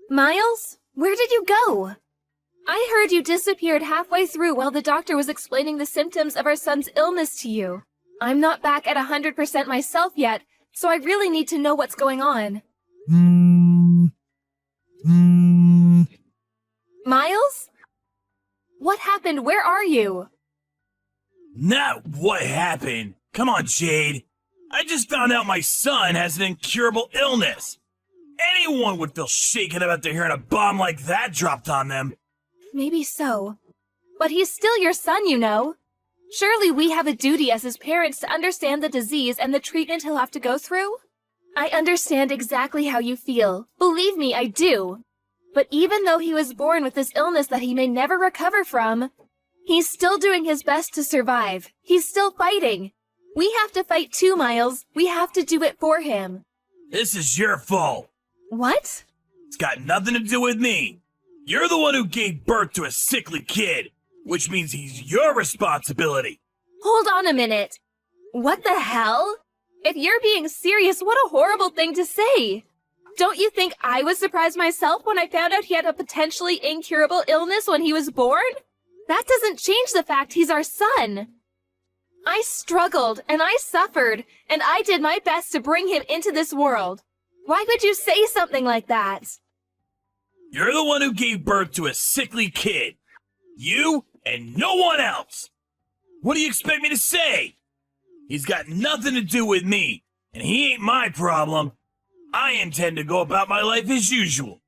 Miles, where did you go? I heard you disappeared halfway through while the doctor was explaining the symptoms of our son's illness to you. I'm not back at 100% myself yet, so I really need to know what's going on. Miles? What happened? Where are you? Not what happened. Come on, Jade. I just found out my son has an incurable illness. Anyone would feel shaken up after hearing a bomb like that dropped on them. Maybe so. But he's still your son, you know. Surely we have a duty as his parents to understand the disease and the treatment he'll have to go through? I understand exactly how you feel. Believe me, I do. But even though he was born with this illness that he may never recover from, he's still doing his best to survive. He's still fighting. We have to fight too, Miles. We have to do it for him. This is your fault. What? It's got nothing to do with me. You're the one who gave birth to a sickly kid, which means he's your responsibility. Hold on a minute. What the hell? If you're being serious, what a horrible thing to say. Don't you think I was surprised myself when I found out he had a potentially incurable illness when he was born? That doesn't change the fact he's our son. I struggled, and I suffered, and I did my best to bring him into this world. Why would you say something like that? You're the one who gave birth to a sickly kid. You and no one else. What do you expect me to say? He's got nothing to do with me, and he ain't my problem. I intend to go about my life as usual.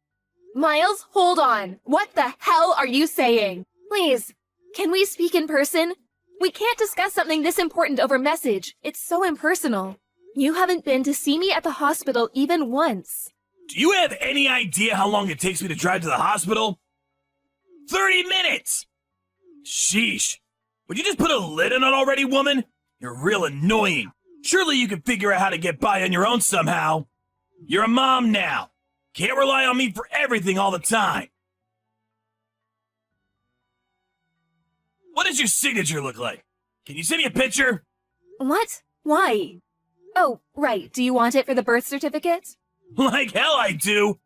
Miles, hold on. What the hell are you saying? Please, can we speak in person? We can't discuss something this important over message. It's so impersonal. You haven't been to see me at the hospital even once. Do you have any idea how long it takes me to drive to the hospital? 30 minutes! Sheesh. Would you just put a lid on it already, woman? You're real annoying. Surely you can figure out how to get by on your own somehow. You're a mom now. Can't rely on me for everything all the time. What does your signature look like? Can you send me a picture? What? Why? Oh, right. Do you want it for the birth certificate? Like hell I do.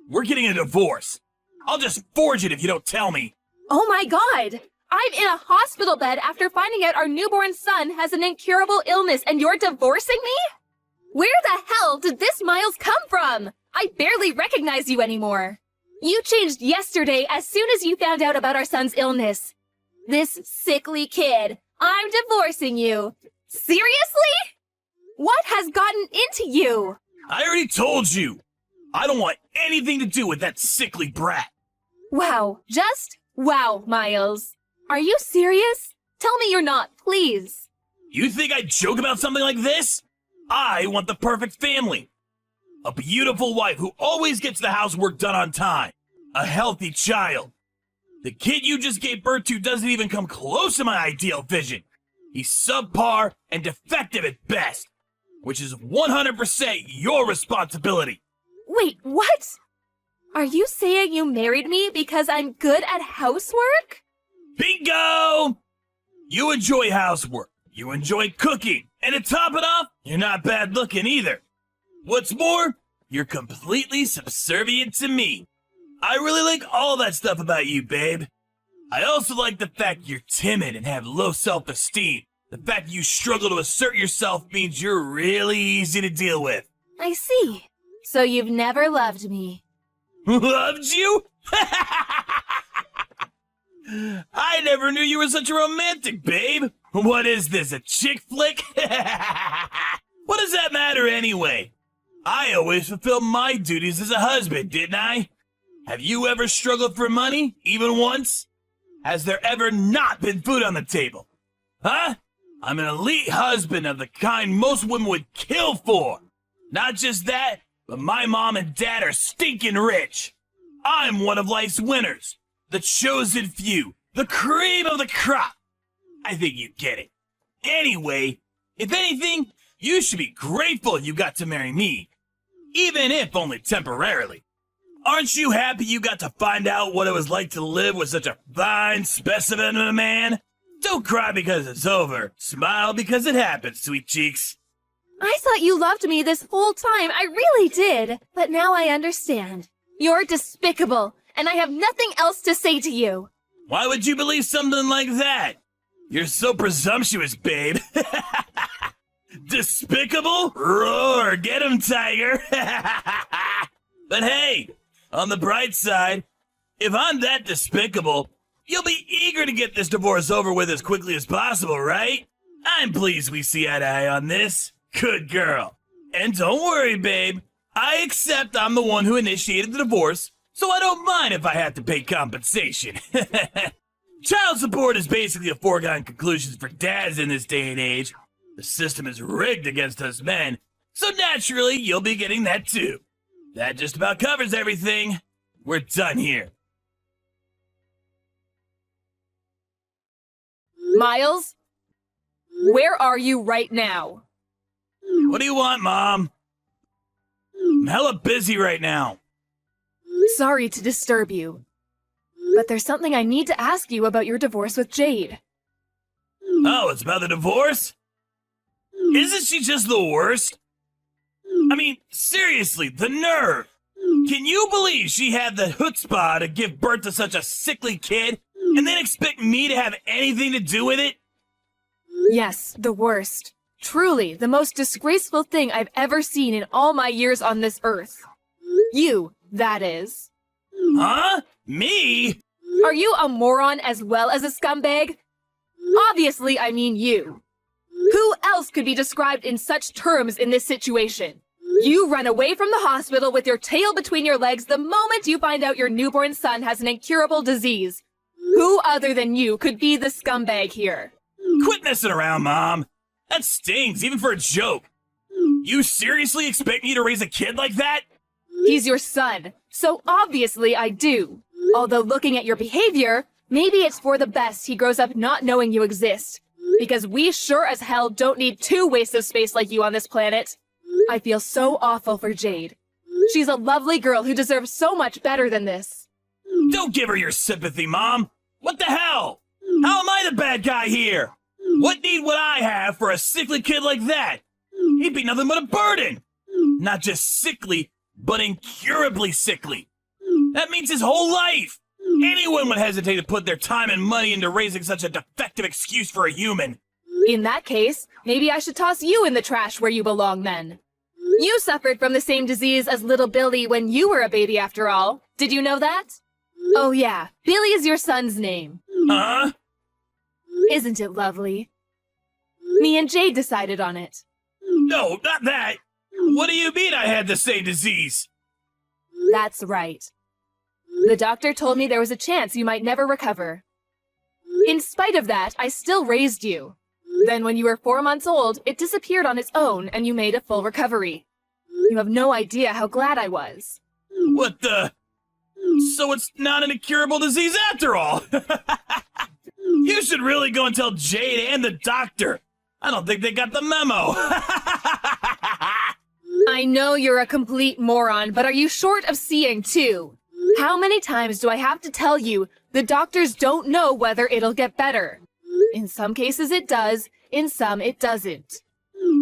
We're getting a divorce. I'll just forge it if you don't tell me. Oh my god! I'm in a hospital bed after finding out our newborn son has an incurable illness and you're divorcing me? Where the hell did this Miles come from? I barely recognize you anymore. You changed yesterday as soon as you found out about our son's illness. This sickly kid. I'm divorcing you. Seriously? What has gotten into you? I already told you. I don't want anything to do with that sickly brat. Wow. Just wow, Miles. Are you serious? Tell me you're not, please. You think I joke about something like this? I want the perfect family. A beautiful wife who always gets the housework done on time. A healthy child. The kid you just gave birth to doesn't even come close to my ideal vision. He's subpar and defective at best, which is 100% your responsibility. Wait, what? Are you saying you married me because I'm good at housework? Bingo! You enjoy housework. You enjoy cooking. And to top it off, you're not bad looking either. What's more, you're completely subservient to me. I really like all that stuff about you, babe. I also like the fact you're timid and have low self-esteem. The fact you struggle to assert yourself means you're really easy to deal with. I see. So you've never loved me. Loved you? I never knew you were such a romantic, babe. What is this, a chick flick? What does that matter anyway? I always fulfilled my duties as a husband, didn't I? Have you ever struggled for money, even once? Has there ever not been food on the table? Huh? I'm an elite husband of the kind most women would kill for. Not just that, but my mom and dad are stinking rich. I'm one of life's winners. The chosen few. The cream of the crop. I think you get it. Anyway, if anything, you should be grateful you got to marry me. Even if only temporarily. Aren't you happy you got to find out what it was like to live with such a fine specimen of a man? Don't cry because it's over. Smile because it happened, sweet cheeks. I thought you loved me this whole time. I really did. But now I understand. You're despicable, and I have nothing else to say to you. Why would you believe something like that? You're so presumptuous, babe. Despicable? Roar, get him, tiger. But hey, on the bright side, if I'm that despicable, you'll be eager to get this divorce over with as quickly as possible, right? I'm pleased we see eye to eye on this. Good girl. And don't worry, babe. I accept I'm the one who initiated the divorce, so I don't mind if I have to pay compensation. Child support is basically a foregone conclusion for dads in this day and age. The system is rigged against us men, so naturally you'll be getting that too. That just about covers everything. We're done here. Miles? Where are you right now? What do you want, Mom? I'm hella busy right now. Sorry to disturb you, but there's something I need to ask you about your divorce with Jade. Oh, it's about the divorce? Isn't she just the worst? I mean, seriously, the nerve. Can you believe she had the chutzpah to give birth to such a sickly kid and then expect me to have anything to do with it? Yes, the worst. Truly, the most disgraceful thing I've ever seen in all my years on this earth. You, that is. Huh? Me? Are you a moron as well as a scumbag? Obviously, I mean you. Who else could be described in such terms in this situation? You run away from the hospital with your tail between your legs the moment you find out your newborn son has an incurable disease. Who other than you could be the scumbag here? Quit messing around, Mom. That stings, even for a joke. You seriously expect me to raise a kid like that? He's your son, so obviously I do. Although looking at your behavior, maybe it's for the best he grows up not knowing you exist. Because we sure as hell don't need two wastes of space like you on this planet. I feel so awful for Jade. She's a lovely girl who deserves so much better than this. Don't give her your sympathy, Mom. What the hell? How am I the bad guy here? What need would I have for a sickly kid like that? He'd be nothing but a burden. Not just sickly, but incurably sickly. That means his whole life. Anyone would hesitate to put their time and money into raising such a defective excuse for a human. In that case, maybe I should toss you in the trash where you belong then. You suffered from the same disease as little Billy when you were a baby after all. Did you know that? Oh yeah, Billy is your son's name. Huh? Isn't it lovely? Me and Jade decided on it. No, not that. What do you mean I had the same disease? That's right. The doctor told me there was a chance you might never recover. In spite of that, I still raised you. Then when you were 4 months old, it disappeared on its own and you made a full recovery. You have no idea how glad I was. What the? So it's not an incurable disease after all. You should really go and tell Jade and the doctor. I don't think they got the memo. I know you're a complete moron, but are you short of seeing too? How many times do I have to tell you the doctors don't know whether it'll get better? In some cases it does, in some it doesn't.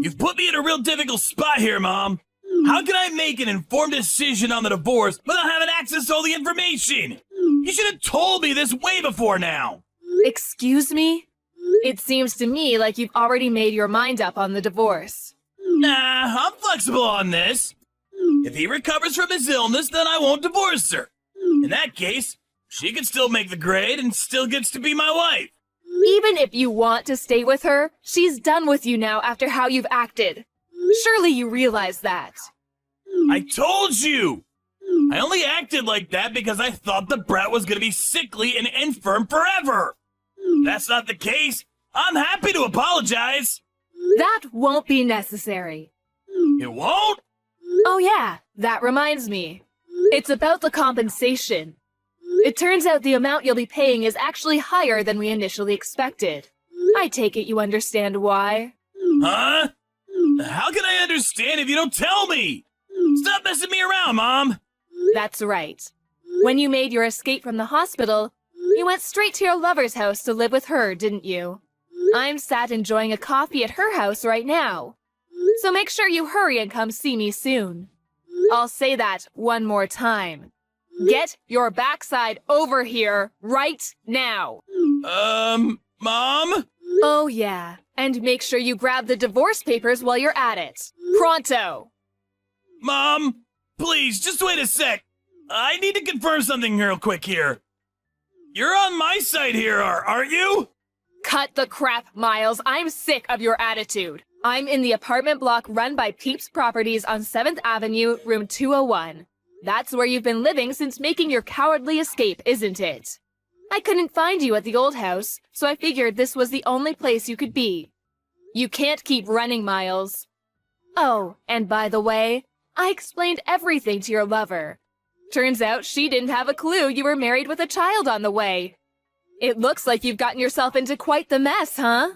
You've put me in a real difficult spot here, Mom. How can I make an informed decision on the divorce without having access to all the information? You should have told me this way before now. Excuse me? It seems to me like you've already made your mind up on the divorce. Nah, I'm flexible on this. If he recovers from his illness, then I won't divorce her. In that case, she can still make the grade and still gets to be my wife. Even if you want to stay with her, she's done with you now after how you've acted. Surely you realize that. I told you! I only acted like that because I thought the brat was gonna be sickly and infirm forever. That's not the case. I'm happy to apologize. That won't be necessary. It won't? Oh yeah, that reminds me. It's about the compensation. It turns out the amount you'll be paying is actually higher than we initially expected. I take it you understand why. Huh? How can I understand if you don't tell me? Stop messing me around, Mom. That's right. When you made your escape from the hospital, you went straight to your lover's house to live with her, didn't you? I'm sat enjoying a coffee at her house right now. So make sure you hurry and come see me soon. I'll say that one more time. Get your backside over here right now. Mom? Oh, yeah. And make sure you grab the divorce papers while you're at it. Pronto. Mom, please, just wait a sec. I need to confirm something real quick here. You're on my side here, aren't you? Cut the crap, Miles. I'm sick of your attitude. I'm in the apartment block run by Peeps Properties on 7th Avenue, room 201. That's where you've been living since making your cowardly escape, isn't it? I couldn't find you at the old house, so I figured this was the only place you could be. You can't keep running, Miles. Oh, and by the way, I explained everything to your lover. Turns out she didn't have a clue you were married with a child on the way. It looks like you've gotten yourself into quite the mess, huh?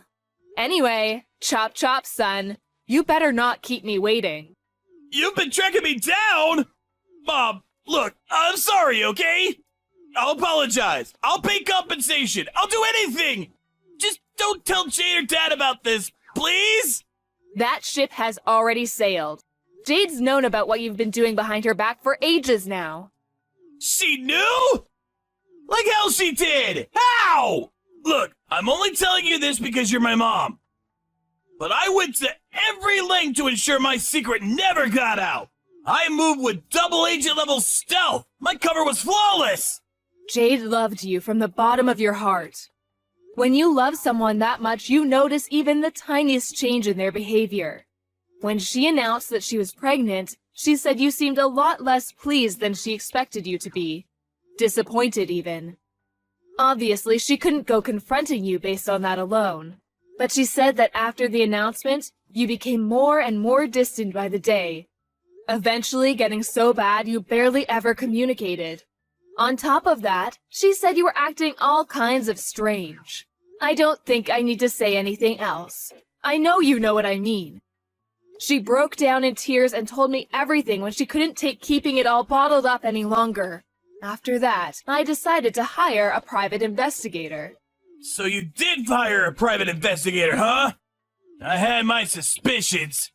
Anyway, chop chop, son. You better not keep me waiting. You've been tracking me down? Mom, look, I'm sorry, okay? I'll apologize. I'll pay compensation. I'll do anything. Just don't tell Jade or Dad about this, please? That ship has already sailed. Jade's known about what you've been doing behind her back for ages now. She knew? Like hell she did! How? Look, I'm only telling you this because you're my mom. But I went to every length to ensure my secret never got out. I moved with double agent level stealth. My cover was flawless. Jade loved you from the bottom of your heart. When you love someone that much, you notice even the tiniest change in their behavior. When she announced that she was pregnant, she said you seemed a lot less pleased than she expected you to be. Disappointed, even. Obviously, she couldn't go confronting you based on that alone. But she said that after the announcement, you became more and more distant by the day. Eventually getting so bad you barely ever communicated. On top of that, she said you were acting all kinds of strange. I don't think I need to say anything else. I know you know what I mean. She broke down in tears and told me everything when she couldn't take keeping it all bottled up any longer. After that, I decided to hire a private investigator. So you did hire a private investigator, huh? I had my suspicions.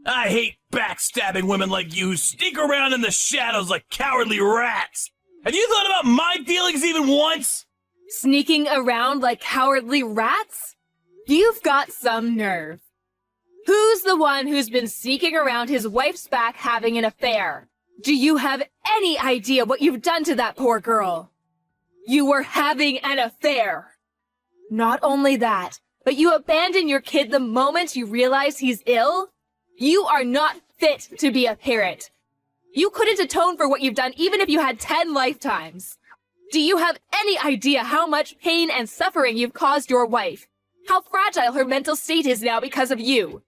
I hate backstabbing women like you who sneak around in the shadows like cowardly rats. Have you thought about my feelings even once? Sneaking around like cowardly rats? You've got some nerve. Who's the one who's been sneaking around his wife's back having an affair? Do you have any idea what you've done to that poor girl? You were having an affair. Not only that, but you abandon your kid the moment you realize he's ill? You are not fit to be a parent. You couldn't atone for what you've done even if you had 10 lifetimes. Do you have any idea how much pain and suffering you've caused your wife? How fragile her mental state is now because of you?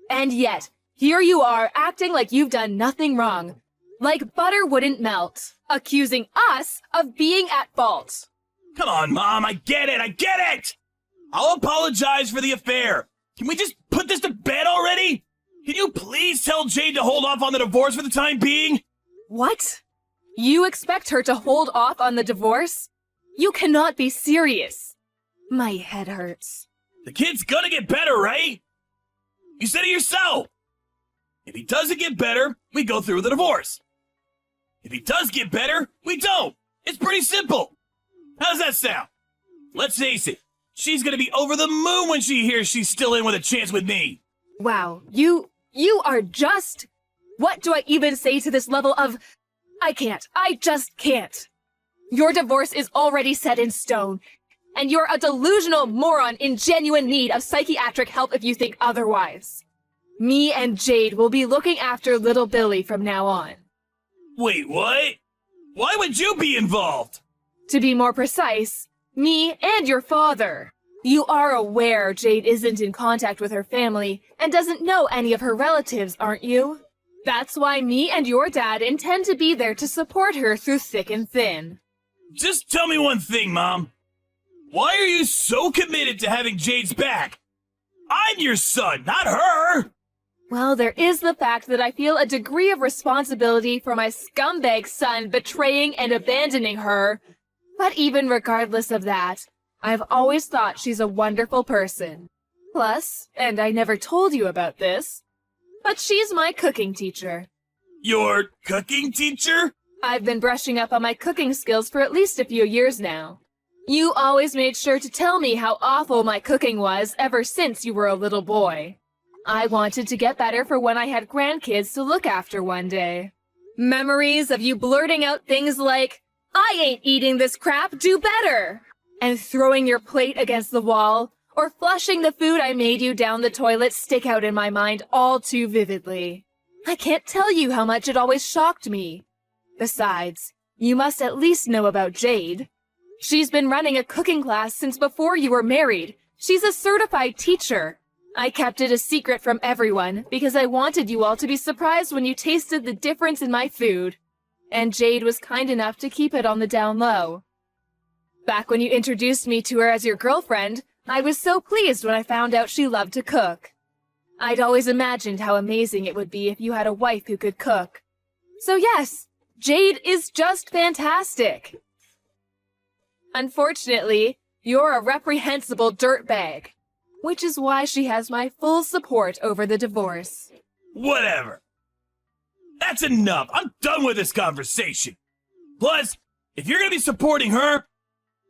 And yet, here you are acting like you've done nothing wrong. Like butter wouldn't melt, accusing us of being at fault. Come on, Mom, I get it! I'll apologize for the affair. Can we just put this to bed already? Can you please tell Jade to hold off on the divorce for the time being? What? You expect her to hold off on the divorce? You cannot be serious. My head hurts. The kid's gonna get better, right? You said it yourself. If he doesn't get better, we go through with the divorce. If he does get better, we don't. It's pretty simple. How does that sound? Let's face it, she's gonna be over the moon when she hears she's still in with a chance with me. Wow, you are just... What do I even say to this level of... I just can't. Your divorce is already set in stone, and you're a delusional moron in genuine need of psychiatric help if you think otherwise. Me and Jade will be looking after little Billy from now on. Wait, what? Why would you be involved? To be more precise, me and your father. You are aware Jade isn't in contact with her family and doesn't know any of her relatives, aren't you? That's why me and your dad intend to be there to support her through thick and thin. Just tell me one thing, Mom. Why are you so committed to having Jade's back? I'm your son, not her! Well, there is the fact that I feel a degree of responsibility for my scumbag son betraying and abandoning her. But even regardless of that, I've always thought she's a wonderful person. Plus, and I never told you about this, but she's my cooking teacher. Your cooking teacher? I've been brushing up on my cooking skills for at least a few years now. You always made sure to tell me how awful my cooking was ever since you were a little boy. I wanted to get better for when I had grandkids to look after one day. Memories of you blurting out things like, "I ain't eating this crap, do better!" and throwing your plate against the wall, or flushing the food I made you down the toilet stick out in my mind all too vividly. I can't tell you how much it always shocked me. Besides, you must at least know about Jade. She's been running a cooking class since before you were married. She's a certified teacher. I kept it a secret from everyone because I wanted you all to be surprised when you tasted the difference in my food. And Jade was kind enough to keep it on the down low. Back when you introduced me to her as your girlfriend, I was so pleased when I found out she loved to cook. I'd always imagined how amazing it would be if you had a wife who could cook. So yes, Jade is just fantastic. Unfortunately, you're a reprehensible dirtbag, which is why she has my full support over the divorce. Whatever. That's enough. I'm done with this conversation. Plus, if you're gonna be supporting her,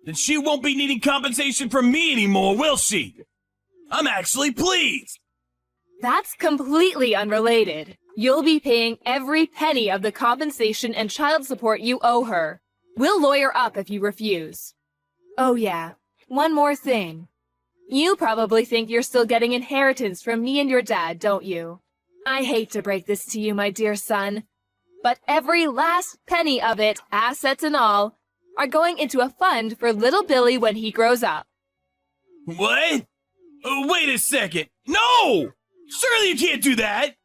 then she won't be needing compensation from me anymore, will she? I'm actually pleased. That's completely unrelated. You'll be paying every penny of the compensation and child support you owe her. We'll lawyer up if you refuse. Oh yeah, one more thing. You probably think you're still getting inheritance from me and your dad, don't you? I hate to break this to you, my dear son, but every last penny of it, assets and all, are going into a fund for little Billy when he grows up. What? Oh, wait a second. No! Surely you can't do that!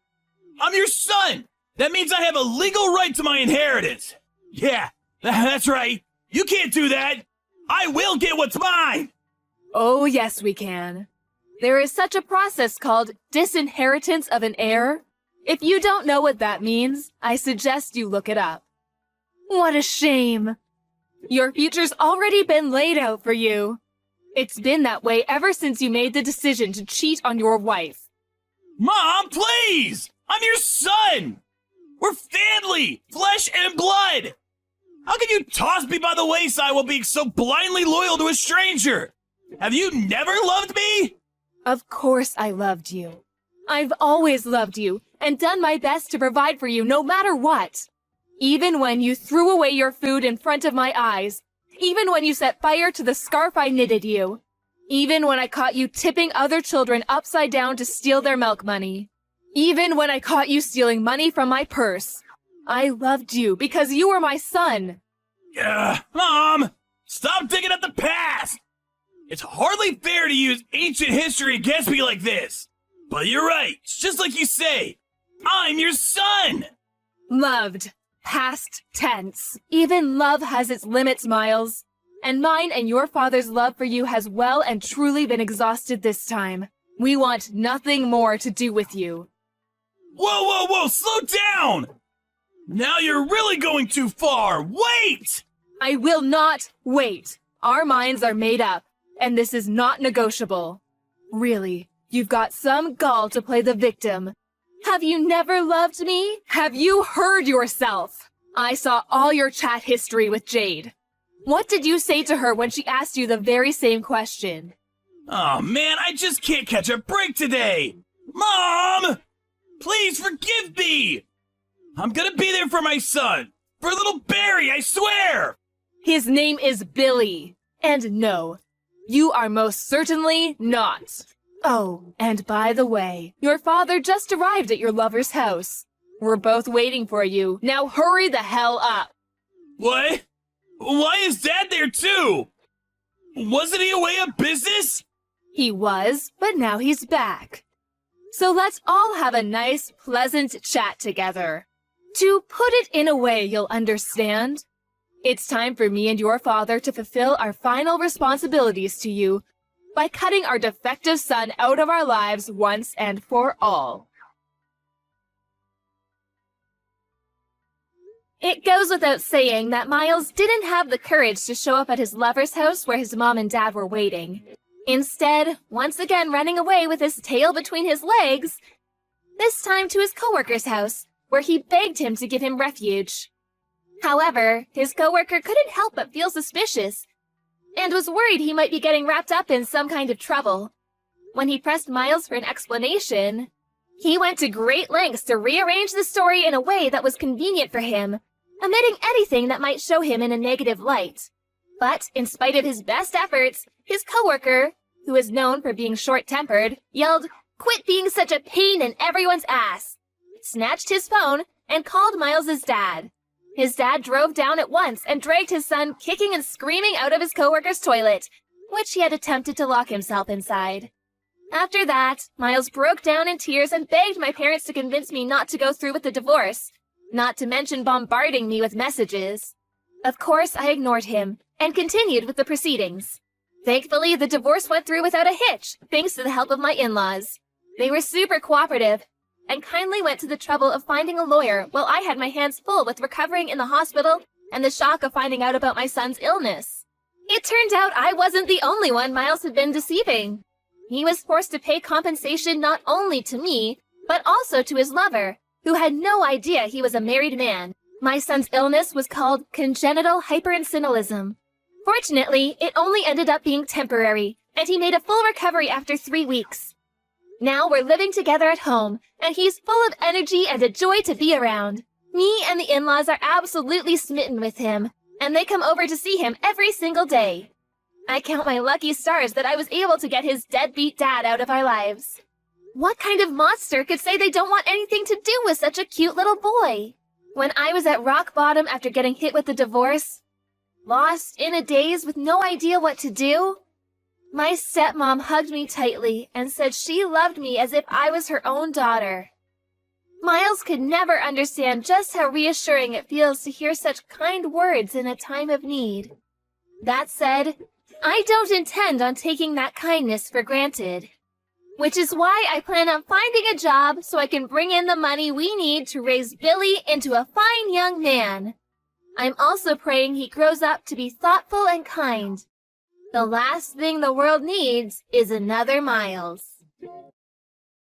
I'm your son! That means I have a legal right to my inheritance! Yeah, that's right. You can't do that! I will get what's mine! Oh, yes, we can. There is such a process called disinheritance of an heir. If you don't know what that means, I suggest you look it up. What a shame. Your future's already been laid out for you. It's been that way ever since you made the decision to cheat on your wife. Mom, please! I'm your son! We're family! Flesh and blood! How can you toss me by the wayside while being so blindly loyal to a stranger? Have you never loved me? Of course I loved you. I've always loved you and done my best to provide for you no matter what. Even when you threw away your food in front of my eyes. Even when you set fire to the scarf I knitted you. Even when I caught you tipping other children upside down to steal their milk money. Even when I caught you stealing money from my purse. I loved you because you were my son. Mom! Stop digging at the past! It's hardly fair to use ancient history against me like this. But you're right. It's just like you say. I'm your son! Loved. Past tense. Even love has its limits, Miles. And mine and your father's love for you has well and truly been exhausted this time. We want nothing more to do with you. Whoa, slow down! Now you're really going too far. Wait! I will not wait. Our minds are made up, and this is not negotiable. Really, you've got some gall to play the victim. Have you never loved me? Have you heard yourself? I saw all your chat history with Jade. What did you say to her when she asked you the very same question? Oh man, I just can't catch a break today! Mom! Please forgive me! I'm gonna be there for my son! For little Barry, I swear! His name is Billy. And no, you are most certainly not. Oh, and by the way, your father just arrived at your lover's house. We're both waiting for you. Now hurry the hell up. What? Why is Dad there too? Wasn't he away on business? He was, but now he's back. So let's all have a nice, pleasant chat together. To put it in a way you'll understand, it's time for me and your father to fulfill our final responsibilities to you by cutting our defective son out of our lives once and for all. It goes without saying that Miles didn't have the courage to show up at his lover's house where his mom and dad were waiting. Instead, once again running away with his tail between his legs, this time to his coworker's house, where he begged him to give him refuge. However, his coworker couldn't help but feel suspicious and was worried he might be getting wrapped up in some kind of trouble. When he pressed Miles for an explanation, he went to great lengths to rearrange the story in a way that was convenient for him, omitting anything that might show him in a negative light. But, in spite of his best efforts, his coworker, who is known for being short-tempered, yelled, "Quit being such a pain in everyone's ass!" snatched his phone, and called Miles' dad. His dad drove down at once and dragged his son kicking and screaming out of his coworker's toilet, which he had attempted to lock himself inside. After that, Miles broke down in tears and begged my parents to convince me not to go through with the divorce, not to mention bombarding me with messages. Of course, I ignored him and continued with the proceedings. Thankfully, the divorce went through without a hitch, thanks to the help of my in-laws. They were super cooperative and kindly went to the trouble of finding a lawyer while I had my hands full with recovering in the hospital and the shock of finding out about my son's illness. It turned out I wasn't the only one Miles had been deceiving. He was forced to pay compensation not only to me, but also to his lover, who had no idea he was a married man. My son's illness was called congenital hyperinsulinism. Fortunately, it only ended up being temporary, and he made a full recovery after 3 weeks. Now we're living together at home, and he's full of energy and a joy to be around. Me and the in-laws are absolutely smitten with him, and they come over to see him every single day. I count my lucky stars that I was able to get his deadbeat dad out of our lives. What kind of monster could say they don't want anything to do with such a cute little boy? When I was at rock bottom after getting hit with the divorce, lost in a daze with no idea what to do, my stepmom hugged me tightly and said she loved me as if I was her own daughter. Miles could never understand just how reassuring it feels to hear such kind words in a time of need. That said, I don't intend on taking that kindness for granted, which is why I plan on finding a job so I can bring in the money we need to raise Billy into a fine young man. I'm also praying he grows up to be thoughtful and kind. The last thing the world needs is another Miles.